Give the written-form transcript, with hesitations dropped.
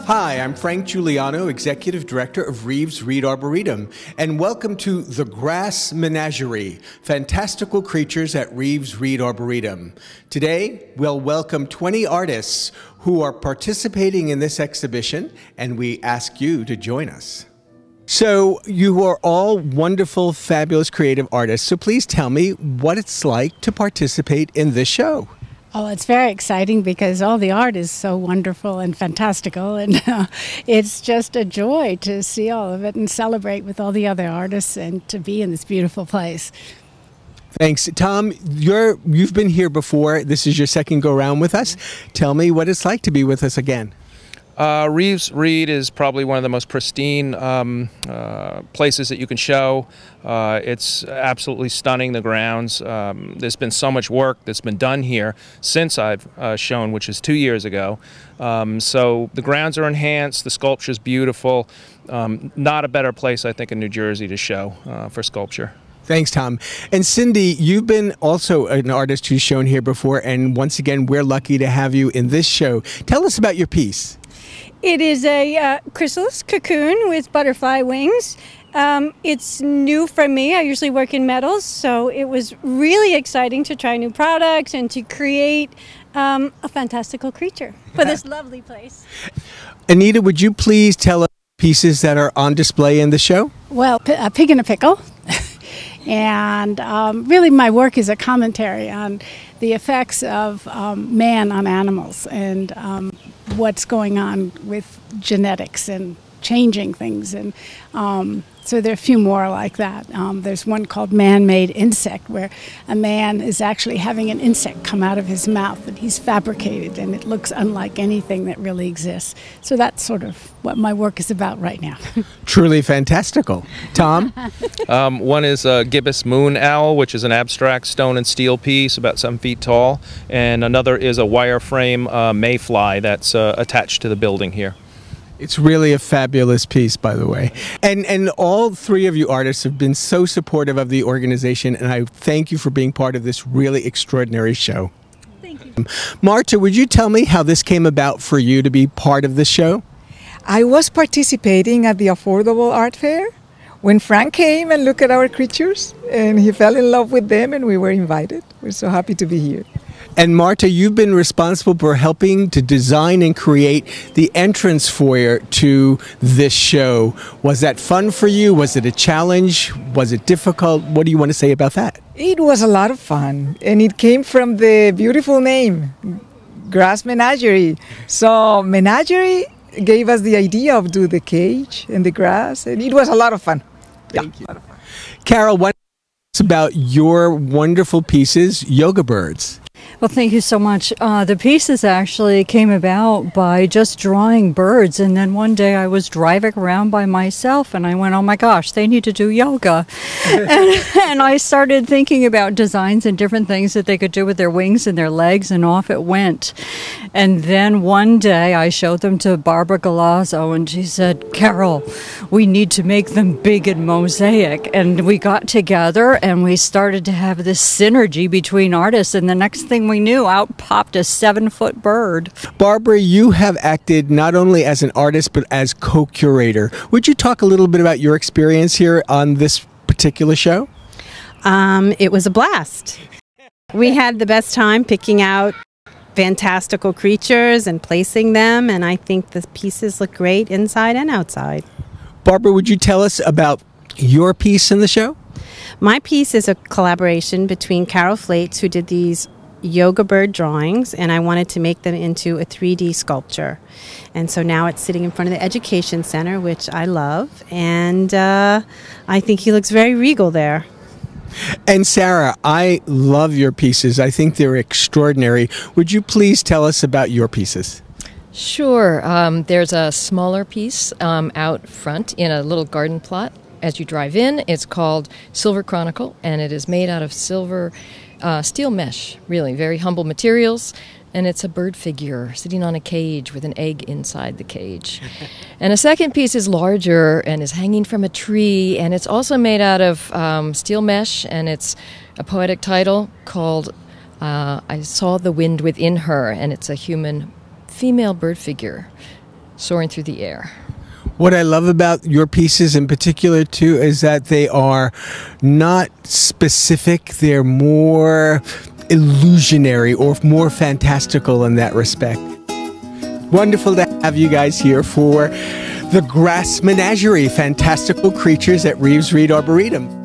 Hi, I'm Frank Giuliano, Executive Director of Reeves-Reed Arboretum, and welcome to the GRASS Menagerie, Fantastical Creatures at Reeves-Reed Arboretum. Today, we'll welcome 20 artists who are participating in this exhibition, and we ask you to join us. So, you are all wonderful, fabulous, creative artists, so please tell me what it's like to participate in this show. Oh, it's very exciting because all the art is so wonderful and fantastical, and it's just a joy to see all of it and celebrate with all the other artists and to be in this beautiful place. Thanks. Tom, you've been here before. This is your second go-round with us. Tell me what it's like to be with us again. Reeves-Reed is probably one of the most pristine places that you can show. It's absolutely stunning, the grounds. There's been so much work that's been done here since I've shown, which is 2 years ago. So the grounds are enhanced, the sculpture's beautiful. Not a better place, I think, in New Jersey to show for sculpture. Thanks, Tom. And Cindy, you've been also an artist who's shown here before, and once again, we're lucky to have you in this show. Tell us about your piece. It is a chrysalis cocoon with butterfly wings. It's new for me. I usually work in metals, so it was really exciting to try new products and to create a fantastical creature for this lovely place. Anita, would you please tell us pieces that are on display in the show? Well, a pig in a pickle. And really my work is a commentary on the effects of man on animals and what's going on with genetics and changing things. And so there are a few more like that. There's one called Man-Made Insect, where a man is actually having an insect come out of his mouth that he's fabricated, and it looks unlike anything that really exists. So that's sort of what my work is about right now. Truly fantastical. Tom? One is a gibbous moon owl, which is an abstract stone and steel piece about 7 feet tall, and another is a wireframe mayfly that's attached to the building here. It's really a fabulous piece, by the way. And all three of you artists have been so supportive of the organization, and I thank you for being part of this really extraordinary show. Thank you. Marta, would you tell me how this came about for you to be part of this show? I was participating at the Affordable Art Fair when Frank came and looked at our creatures, and he fell in love with them, and we were invited. We're so happy to be here. And Marta, you've been responsible for helping to design and create the entrance foyer to this show. Was that fun for you? Was it a challenge? Was it difficult? What do you want to say about that? It was a lot of fun, and it came from the beautiful name, Grass Menagerie. So Menagerie gave us the idea of do the cage and the grass, and it was a lot of fun. Thank you. Carol, what about your wonderful pieces, Yoga Birds? Well, thank you so much. The pieces actually came about by just drawing birds, and then one day I was driving around by myself and I went, oh my gosh, they need to do yoga. and I started thinking about designs and different things that they could do with their wings and their legs, and off it went. And then one day I showed them to Barbara Galazzo, and she said, Carol, we need to make them big and mosaic. And we got together and we started to have this synergy between artists, and the next thing we knew, out popped a 7-foot bird. Barbara, you have acted not only as an artist but as co-curator. Would you talk a little bit about your experience here on this particular show? It was a blast. We had the best time picking out fantastical creatures and placing them, and I think the pieces look great inside and outside. Barbara, would you tell us about your piece in the show? My piece is a collaboration between Carol Flates, who did these yoga bird drawings, and I wanted to make them into a 3D sculpture. And so now it's sitting in front of the Education Center, which I love, and I think he looks very regal there. And Sarah, I love your pieces. I think they're extraordinary. Would you please tell us about your pieces? Sure. There's a smaller piece out front in a little garden plot as you drive in. It's called Silver Chronicle, and it is made out of silver steel mesh, really very humble materials, and it's a bird figure sitting on a cage with an egg inside the cage. And a second piece is larger and is hanging from a tree, and it's also made out of steel mesh, and it's a poetic title called I Saw the Wind Within Her, and it's a human female bird figure soaring through the air. What I love about your pieces in particular, too, is that they are not specific. They're more illusionary or more fantastical in that respect. Wonderful to have you guys here for the Grass Menagerie, Fantastical Creatures at Reeves-Reed Arboretum.